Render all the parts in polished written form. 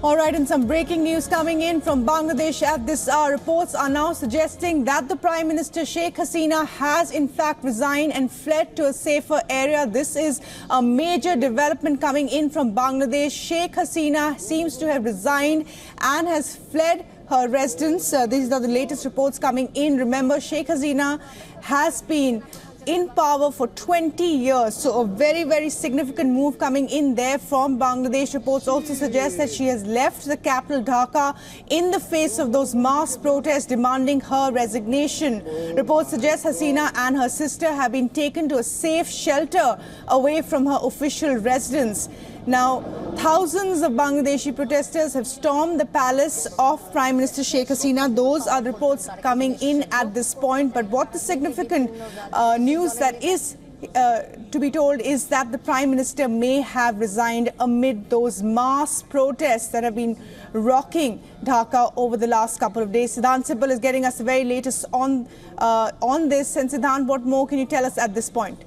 All right, and some breaking news coming in from Bangladesh at this hour. Reports are now suggesting that the Prime Minister Sheikh Hasina has in fact resigned and fled to a safer area. This is a major development coming in from Bangladesh. Sheikh Hasina seems to have resigned and has fled her residence. These are the latest reports coming in. Remember, Sheikh Hasina has been in power for 20 years. So a very, very significant move coming in there from Bangladesh. Reports also suggest that she has left the capital Dhaka in the face of those mass protests demanding her resignation. Reports suggest Hasina and her sister have been taken to a safe shelter away from her official residence. Now, thousands of Bangladeshi protesters have stormed the palace of Prime Minister Sheikh Hasina. Those are reports coming in at this point. But what the significant news that is to be told is that the Prime Minister may have resigned amid those mass protests that have been rocking Dhaka over the last couple of days. Siddhant Sibal is getting us the very latest on this. And Siddhant, what more can you tell us at this point?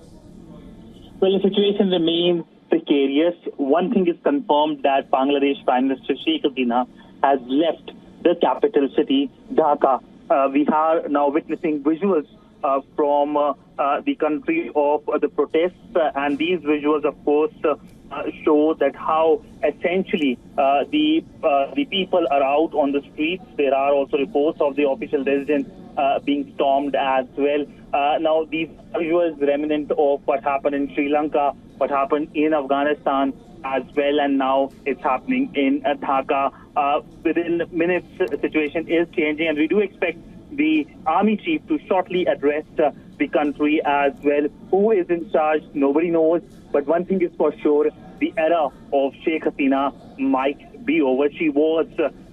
Well, the situation remains precarious. One thing is confirmed that Bangladesh Prime Minister Sheikh Hasina has left the capital city, Dhaka. We are now witnessing visuals from the country of the protests, and these visuals, of course, show that how essentially the people are out on the streets. There are also reports of the official residence being stormed as well. Now, these visuals remnant of what happened in Sri Lanka, what happened in Afghanistan as well, and now it's happening in Dhaka. Within minutes, the situation is changing, and we do expect the army chief to shortly address the country as well. Who is in charge? Nobody knows. But one thing is for sure, the era of Sheikh Hasina might be over. She was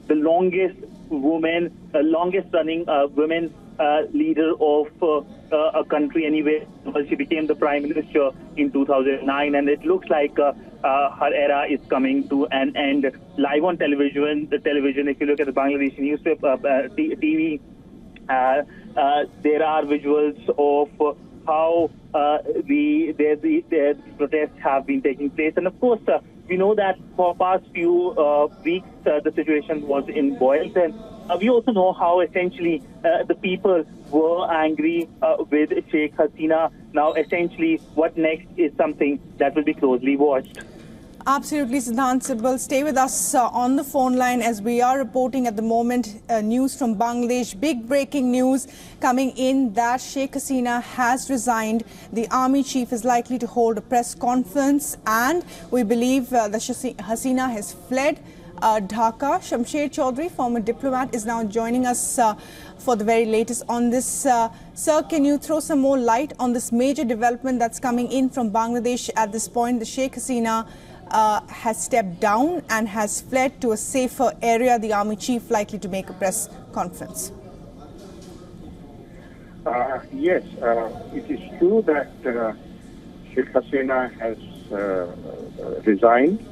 the longest running women leader of a country anyway. She became the Prime Minister in 2009, and it looks like her era is coming to an end. Live on television, if you look at the Bangladeshi newspaper, TV, there are visuals of how the protests have been taking place. And of course, we know that for past few weeks, the situation was in boils. And we also know how essentially the people were angry with Sheikh Hasina. Now, essentially, what next is something that will be closely watched. Absolutely, Siddhant Sibal. Stay with us on the phone line as we are reporting at the moment news from Bangladesh. Big breaking news coming in that Sheikh Hasina has resigned. The army chief is likely to hold a press conference, and we believe that Hasina has fled Dhaka. Shamsher Chaudhary, former diplomat, is now joining us for the very latest on this. Sir, can you throw some more light on this major development that's coming in from Bangladesh at this point? The Sheikh Hasina has stepped down and has fled to a safer area. The army chief likely to make a press conference. Yes, it is true that Sheikh Hasina has resigned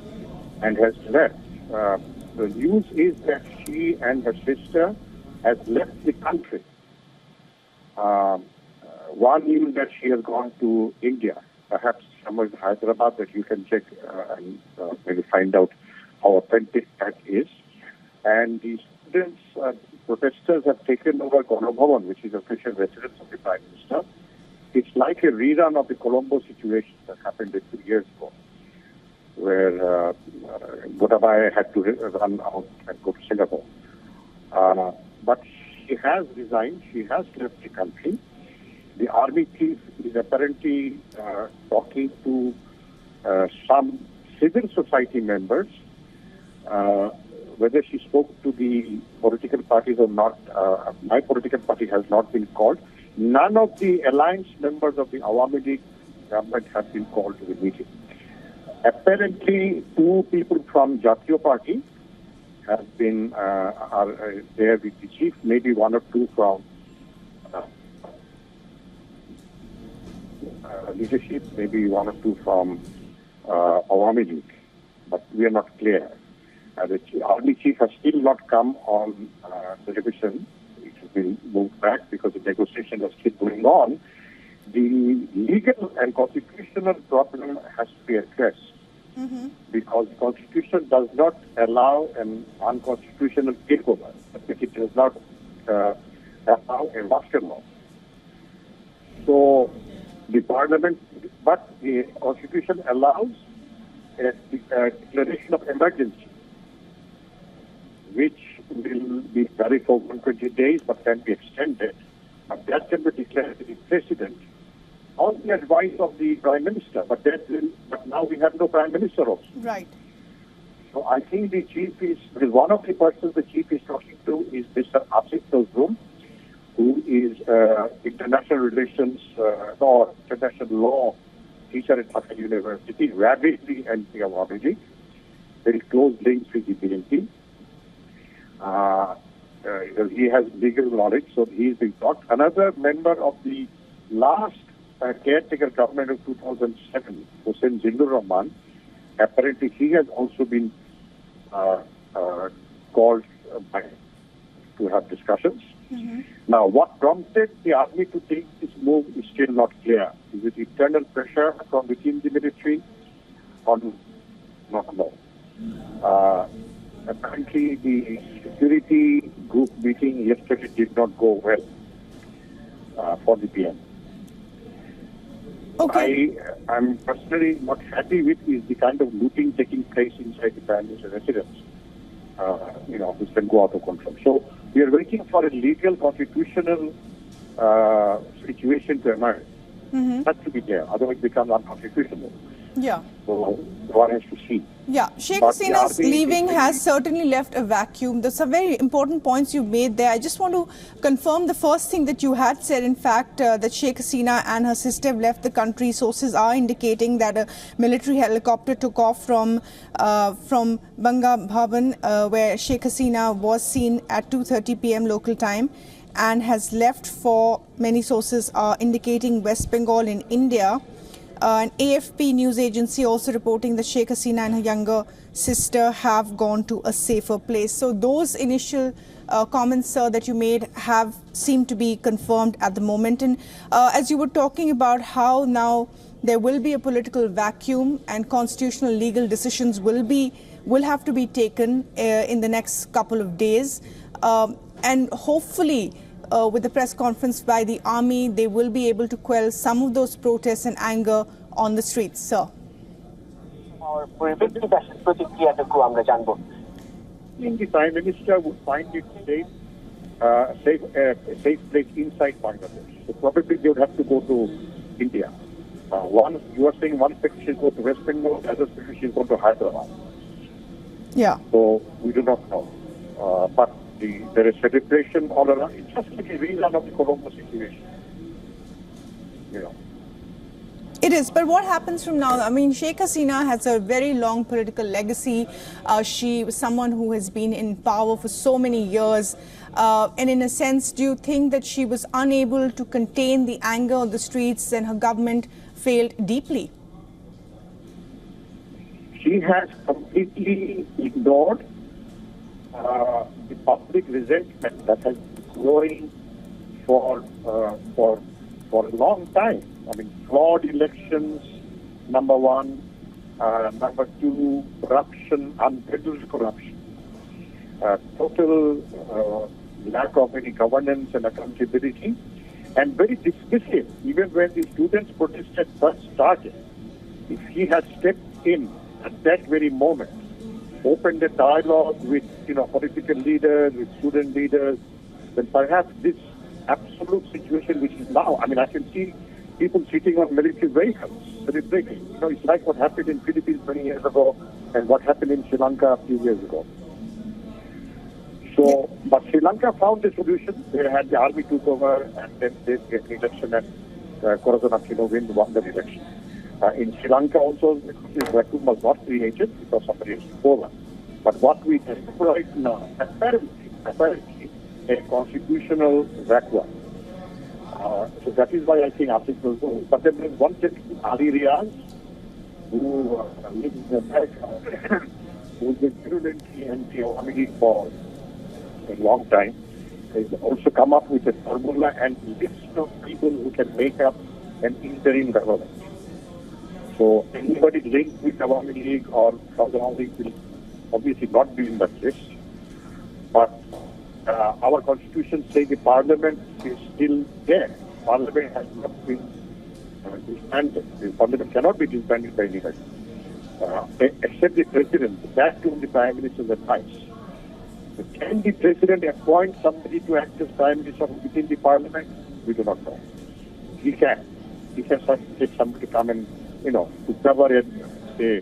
and has left. The news is that she and her sister has left the country. One news that she has gone to India, perhaps somewhere in Hyderabad, that you can check and maybe find out how authentic that is. And the students, protesters have taken over Bhavan, which is the official residence of the Prime Minister. It's like a rerun of the Colombo situation that happened 2 years ago, where Gotabaya had to run out and go to Singapore. But she has resigned. She has left the country. The army chief is apparently talking to some civil society members. Whether she spoke to the political parties or not, my political party has not been called. None of the alliance members of the Awami League government have been called to the meeting. Apparently, 2 people from Jatiyo Party have been are there with the chief, maybe 1 or 2 from leadership, maybe 1 or 2 from Awami League, but we are not clear. The army chief has still not come on television. It has been moved back because the negotiations are still going on. The legal and constitutional problem has to be addressed. because the Constitution does not allow an unconstitutional takeover. It does not allow a master law. So the Parliament, but the Constitution allows a declaration of emergency, which will be valid for 120 days but can be extended. But that can be declared to the President on the advice of the Prime Minister. But now we have no Prime Minister also. Right. So I think the Chief is, one of the persons the Chief is talking to is Mr. Asif Nazrul, who is international relations or international law teacher at Dhaka University, rabidly anti-Awamiji, very close links with the BNP. He has legal knowledge, so he's been talked. Another member of the last caretaker government of 2007, Hussein Zindur Rahman, apparently he has also been called to have discussions. Now, what prompted the army to take this move is still not clear. Is it internal pressure from within the military or not know? Apparently, the security group meeting yesterday did not go well for the PM. Okay. I'm personally not happy with is the kind of looting taking place inside the Prime Minister's residence. Which can go out of control. So we are waiting for a legal constitutional situation to emerge. Has to be there, otherwise it becomes unconstitutional. Yeah. So one has to see. Yeah, Sheikh Hasina's leaving has certainly left a vacuum. There's some very important points you made there. I just want to confirm the first thing that you had said, in fact, that Sheikh Hasina and her sister have left the country. Sources are indicating that a military helicopter took off from Banga Bhavan, where Sheikh Hasina was seen at 2:30 p.m. local time, and has left for, many sources are indicating, West Bengal in India. An AFP news agency also reporting that Sheikh Hasina and her younger sister have gone to a safer place. So those initial comments, sir, that you made have seemed to be confirmed at the moment. And as you were talking about how now there will be a political vacuum and constitutional legal decisions will have to be taken in the next couple of days, and hopefully with the press conference by the army, they will be able to quell some of those protests and anger on the streets, sir. I think the Prime Minister would find it a safe place inside Bangladesh. So probably they would have to go to India. You are saying one section should go to West Bengal, the other section should go to Hyderabad. Yeah. So we do not know. But there is celebration all around. It's just like a rerun of the Colombo situation. It is, but what happens from now? I mean, Sheikh Hasina has a very long political legacy. She was someone who has been in power for so many years. And in a sense, do you think that she was unable to contain the anger on the streets and her government failed deeply? She has completely ignored the public resentment that has been growing for a long time. I mean, flawed elections, number one. Number two, corruption, unbridled corruption. Total lack of any governance and accountability. And very dismissive, even when the students' protest first started. If he had stepped in at that very moment, opened a dialogue with political leaders, with student leaders, then perhaps this absolute situation which is now, I mean, I can see people sitting on military vehicles celebrating. It's like what happened in Philippines 20 years ago and what happened in Sri Lanka a few years ago. So, but Sri Lanka found a solution. They had the army took over and then they get an election and Corazon Aquino won the election. In Sri Lanka also, this vacuum was not created because somebody else took over. But what we have right now, apparently a constitutional vacuum. So that is why I think Asif will go. But then there's one gentleman, Ali Riaz, who lives in America, who's been virulently anti-Awamiji for a long time. Has also come up with a formula and list of people who can make up an interim government. So anybody linked with Awami League or Awami League will obviously not be in that list. But our constitution says the parliament is still there. Parliament has not been disbanded. The parliament cannot be disbanded by anybody, except the president. That too, the prime minister's advice. So can the president appoint somebody to act as prime minister within the parliament? We do not know. He can. He can take somebody to come and, to cover it, say,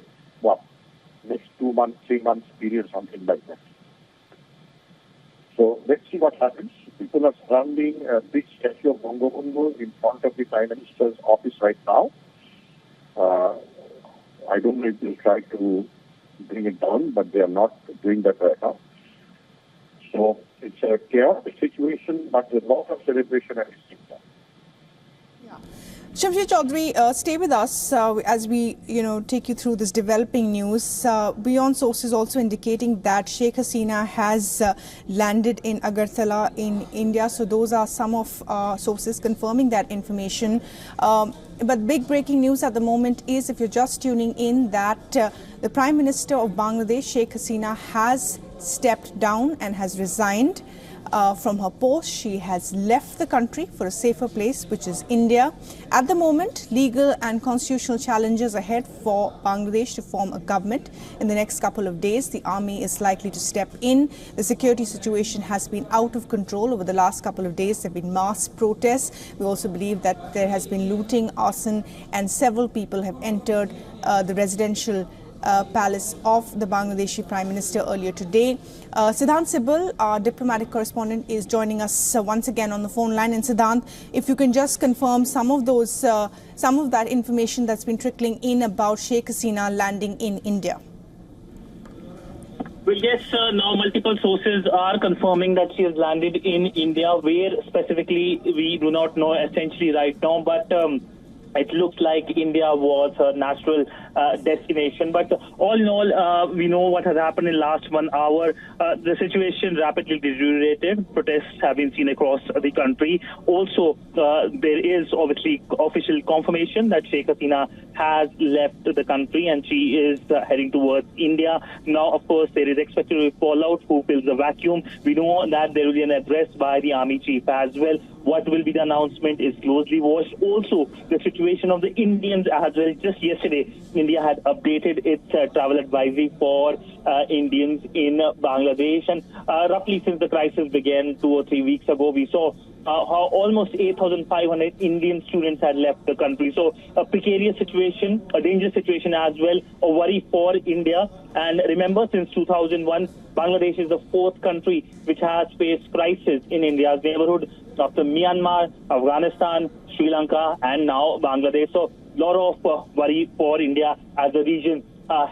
next 2 months, 3 months period, something like that. So let's see what happens. People are surrounding a big statue of Bangabandhu in front of the Prime Minister's office right now. I don't know if they'll try to bring it down, but they are not doing that right now. So it's a chaotic situation, but there's a lot of celebration at the same time. Shamsheer Chaudhary, stay with us as we, take you through this developing news. WION sources also indicating that Sheikh Hasina has landed in Agartala in India. So those are some of sources confirming that information. But big breaking news at the moment is, if you're just tuning in, that the Prime Minister of Bangladesh, Sheikh Hasina, has stepped down and has resigned from her post. She has left the country for a safer place, which is India. At the moment, legal and constitutional challenges ahead for Bangladesh to form a government. In the next couple of days, the army is likely to step in. The security situation has been out of control over the last couple of days. There have been mass protests. We also believe that there has been looting, arson, and several people have entered the residential palace of the Bangladeshi Prime Minister earlier today. Siddhant Sibal, our diplomatic correspondent, is joining us once again on the phone line. And Siddhant, if you can just confirm some of that information that's been trickling in about Sheikh Hasina landing in India. Well, yes, now multiple sources are confirming that she has landed in India. Where specifically, we do not know essentially right now, but it looks like India was her natural destination. But all in all, we know what has happened in the last 1 hour. The situation rapidly deteriorated. Protests have been seen across the country. Also, there is obviously official confirmation that Sheikh Hasina has left the country and she is heading towards India. Now, of course, there is expected to be fallout. Who fills the vacuum? We know that there will be an address by the army chief as well. What will be the announcement is closely watched. Also, the situation of the Indians as well. Just yesterday, India had updated its travel advisory for Indians in Bangladesh. And roughly since the crisis began 2 or 3 weeks ago, we saw how almost 8,500 Indian students had left the country. So a precarious situation, a dangerous situation as well, a worry for India. And remember, since 2001, Bangladesh is the 4th country which has faced crisis in India's neighborhood after Myanmar, Afghanistan, Sri Lanka, and now Bangladesh. So a lot of worry for India as the region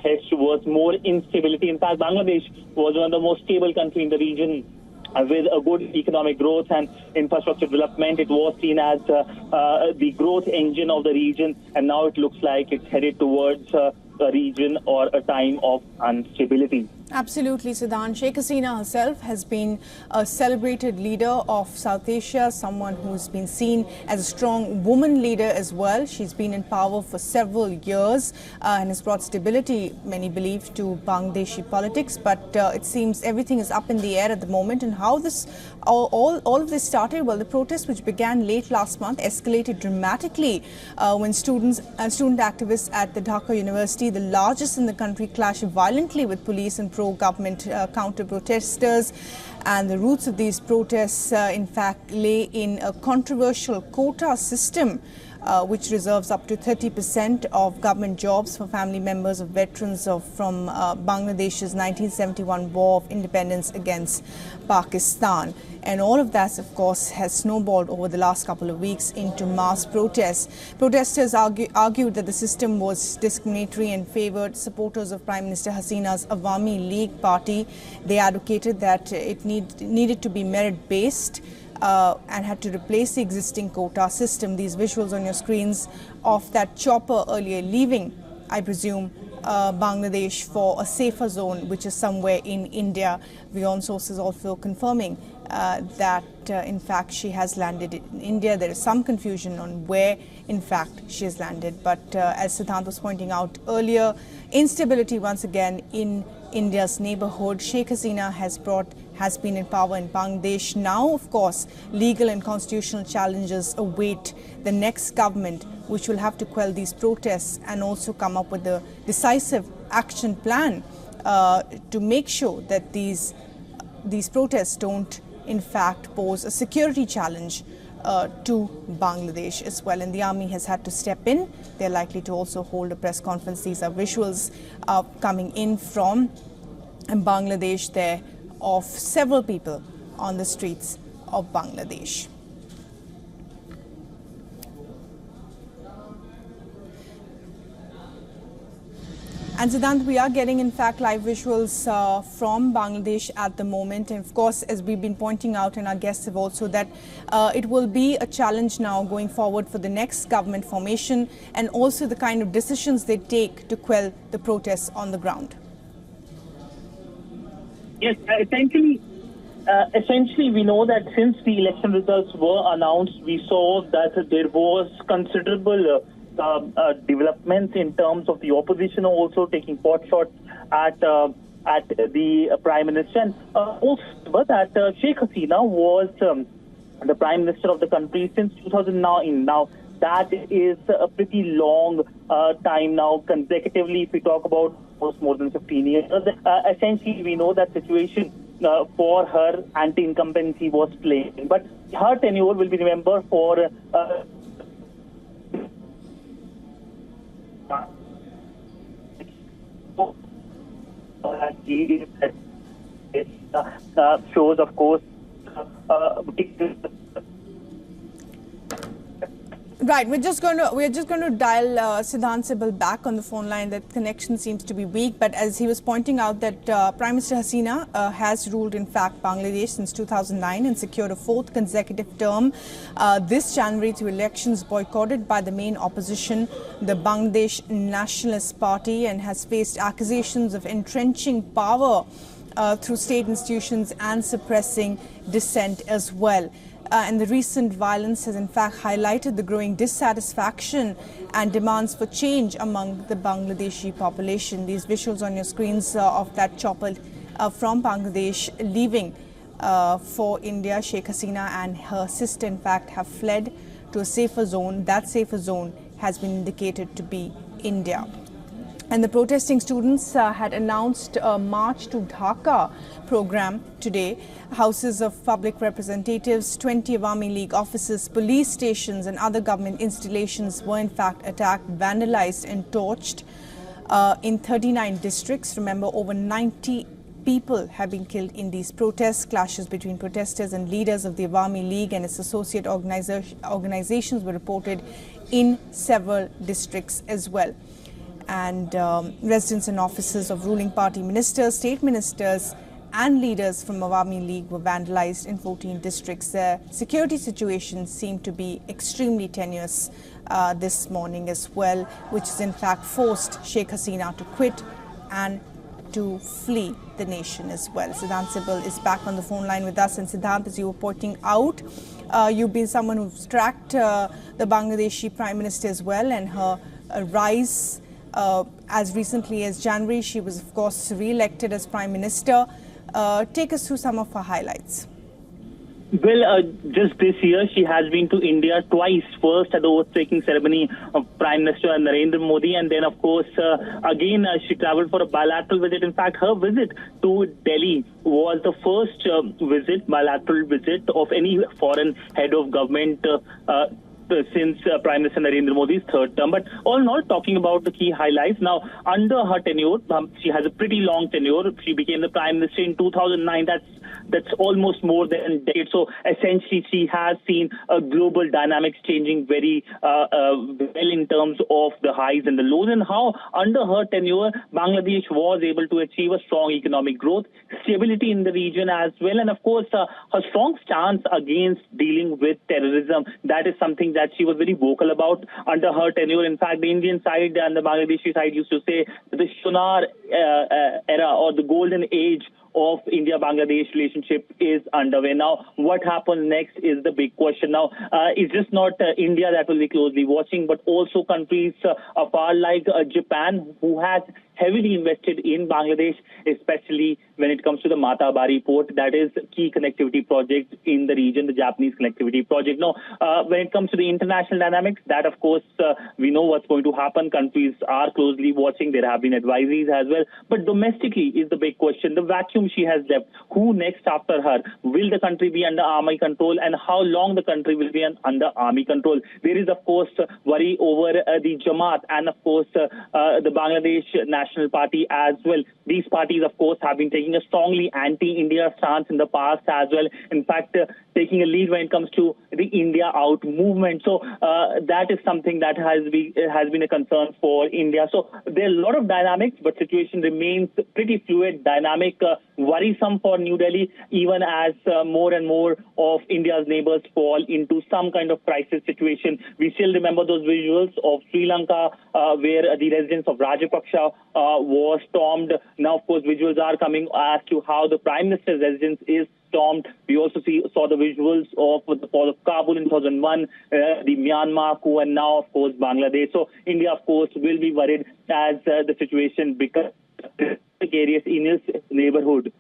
heads towards more instability. In fact, Bangladesh was one of the most stable countries in the region with a good economic growth and infrastructure development. It was seen as the growth engine of the region, and now it looks like it's headed towards a region or a time of instability. Absolutely, Siddhant. Sheikh Hasina herself has been a celebrated leader of South Asia, someone who's been seen as a strong woman leader as well. She's been in power for several years and has brought stability, many believe, to Bangladeshi politics. But it seems everything is up in the air at the moment. And how this all of this started? Well, the protests, which began late last month, escalated dramatically when students and student activists at the Dhaka University, the largest in the country, clashed violently with police and pro-government counter-protesters. And the roots of these protests, in fact, lay in a controversial quota system which reserves up to 30% of government jobs for family members of veterans from Bangladesh's 1971 War of Independence against Pakistan. And all of that, of course, has snowballed over the last couple of weeks into mass protests. Protesters argued that the system was discriminatory and favoured supporters of Prime Minister Hasina's Awami League party. They advocated that it needed to be merit-based and had to replace the existing quota system. These visuals on your screens of that chopper earlier leaving, I presume, Bangladesh for a safer zone, which is somewhere in India. WION sources also confirming that, in fact, she has landed in India. There is some confusion on where, in fact, she has landed. But as Siddhant was pointing out earlier, instability once again in India's neighborhood. Sheikh Hasina has been in power in Bangladesh. Now, of course, legal and constitutional challenges await the next government, which will have to quell these protests and also come up with a decisive action plan to make sure that these protests don't, in fact, pose a security challenge to Bangladesh as well. And the army has had to step in. They're likely to also hold a press conference. These are visuals coming in from Bangladesh there of several people on the streets of Bangladesh. And Siddhant, we are getting, in fact, live visuals from Bangladesh at the moment. And of course, as we've been pointing out, and our guests have also, that it will be a challenge now going forward for the next government formation, and also the kind of decisions they take to quell the protests on the ground. Yes, essentially, we know that since the election results were announced, we saw that there was considerable developments in terms of the opposition also taking pot shots at the Prime Minister. And also that Sheikh Hasina was the Prime Minister of the country since 2009. Now, that is a pretty long time now, consecutively, if we talk about more than 15 years. Essentially, we know that situation for her anti-incumbency was playing. But her tenure will be remembered for shows, of course, Right, we're just going to dial Siddhant Sibal back on the phone line. That connection seems to be weak, but as he was pointing out that Prime Minister Hasina has ruled, in fact, Bangladesh since 2009 and secured a fourth consecutive term this January through elections boycotted by the main opposition, the Bangladesh Nationalist Party, and has faced accusations of entrenching power through state institutions and suppressing dissent as well. And the recent violence has in fact highlighted the growing dissatisfaction and demands for change among the Bangladeshi population. These visuals on your screens of that chopper from Bangladesh leaving for India. Sheikh Hasina and her sister, in fact, have fled to a safer zone. That safer zone has been indicated to be India. And the protesting students had announced a March to Dhaka program today. Houses of public representatives, 20 Awami League offices, police stations and other government installations were in fact attacked, vandalized and torched in 39 districts. Remember, over 90 people have been killed in these protests. Clashes between protesters and leaders of the Awami League and its associate organizations were reported in several districts as well. And residents and offices of ruling party ministers, state ministers and leaders from Awami League were vandalized in 14 districts. The security situation seemed to be extremely tenuous this morning as well, which has in fact forced Sheikh Hasina to quit and to flee the nation as well. Siddhant Sibal is back on the phone line with us. And Siddhant, as you were pointing out, you've been someone who's tracked the Bangladeshi Prime Minister as well, and her rise. As recently as January, she was, of course, re-elected as Prime Minister. Take us through some of her highlights. Well, just this year, she has been to India twice. First at the oath-taking ceremony of Prime Minister Narendra Modi, and then, of course, again, she travelled for a bilateral visit. In fact, her visit to Delhi was the first bilateral visit of any foreign head of government since Prime Minister Narendra Modi's third term. But all in all, talking about the key highlights, now, under her tenure, she has a pretty long tenure. She became the Prime Minister in 2009. that's almost more than a decade. So essentially, she has seen a global dynamics changing very well in terms of the highs and the lows, and how under her tenure, Bangladesh was able to achieve a strong economic growth, stability in the region as well, and of course, her strong stance against dealing with terrorism. That is something that she was very vocal about under her tenure. In fact, the Indian side and the Bangladeshi side used to say that the Sonar era, or the golden age of India-Bangladesh relationship, is underway. Now, what happens next is the big question. Now, it's just not India that will be closely watching, but also countries afar like Japan, who has heavily invested in Bangladesh, especially when it comes to the Matabari port. That is key connectivity project in the region, the Japanese connectivity project. Now, when it comes to the international dynamics, that of course, we know what's going to happen. Countries are closely watching. There have been advisories as well. But domestically is the big question. The vacuum she has left. Who next after her? Will the country be under army control? And how long the country will be under army control? There is, of course, worry over the Jamaat and, of course, the Bangladesh National Party as well. These parties, of course, have been taking a strongly anti-India stance in the past as well. In fact, taking a lead when it comes to the India Out movement. So that is something that has been a concern for India. So there are a lot of dynamics, but situation remains pretty fluid, dynamic, worrisome for New Delhi, even as more and more of India's neighbors fall into some kind of crisis situation. We still remember those visuals of Sri Lanka, where the residence of Rajapaksa was stormed. Now, of course, visuals are coming as to how the Prime Minister's residence is stormed. We also saw the visuals of the fall of Kabul in 2001, the Myanmar coup, and now, of course, Bangladesh. So India, of course, will be worried as the situation becomes precarious in its neighborhood.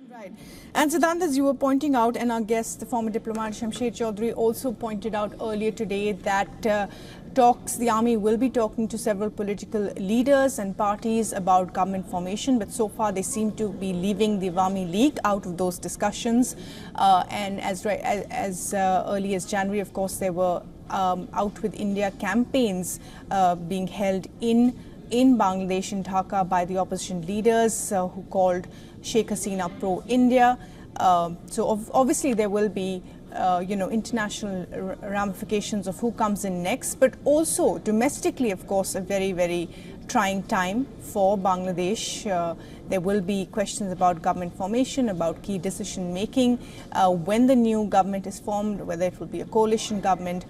Right. And Siddhant, as you were pointing out, and our guest, the former diplomat Shamsher Chaudhary, also pointed out earlier today that the army will be talking to several political leaders and parties about government formation, but so far they seem to be leaving the Awami League out of those discussions. And as early as January, of course, there were Out with India campaigns being held in Bangladesh, in Dhaka, by the opposition leaders who called Sheikh Hasina pro-India. So obviously there will be international ramifications of who comes in next, but also domestically, of course, a very, very trying time for Bangladesh. There will be questions about government formation, about key decision making, when the new government is formed, whether it will be a coalition government,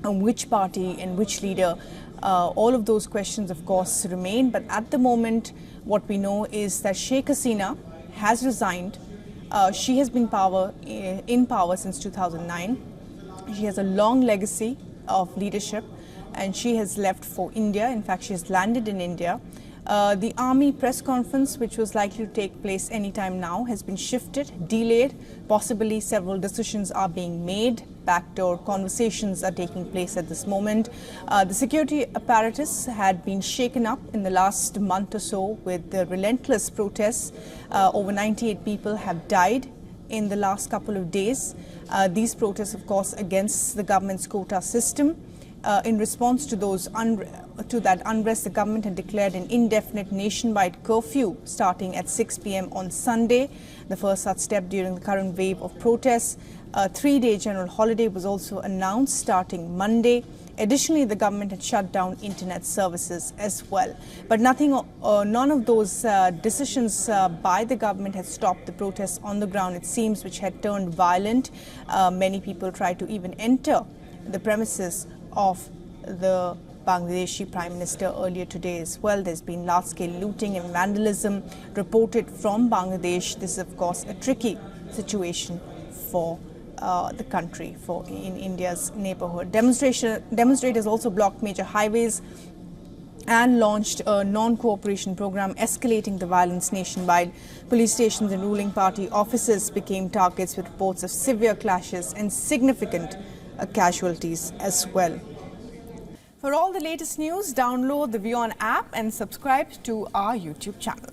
and which party and which leader. All of those questions, of course, remain. But at the moment, what we know is that Sheikh Hasina has resigned. She has been in power since 2009. She has a long legacy of leadership, and she has left for India. In fact, she has landed in India. The army press conference, which was likely to take place anytime now, has been shifted, delayed. Possibly several decisions are being made. Backdoor conversations are taking place at this moment. The security apparatus had been shaken up in the last month or so with the relentless protests. Over 98 people have died in the last couple of days. These protests, of course, against the government's quota system. In response to that unrest, the government had declared an indefinite nationwide curfew starting at 6 p.m. on Sunday, the first such step during the current wave of protests. A 3-day general holiday was also announced starting Monday. Additionally, the government had shut down internet services as well. But none of those decisions by the government had stopped the protests on the ground, it seems, which had turned violent. Many people tried to even enter the premises of the Bangladeshi Prime Minister earlier today as well. There's been large-scale looting and vandalism reported from Bangladesh. This is, of course, a tricky situation for the country, in India's neighborhood. Demonstrators also blocked major highways and launched a non-cooperation program, escalating the violence nationwide. Police stations and ruling party offices became targets with reports of severe clashes and significant casualties as well. For all the latest news, download the WION app and subscribe to our YouTube channel.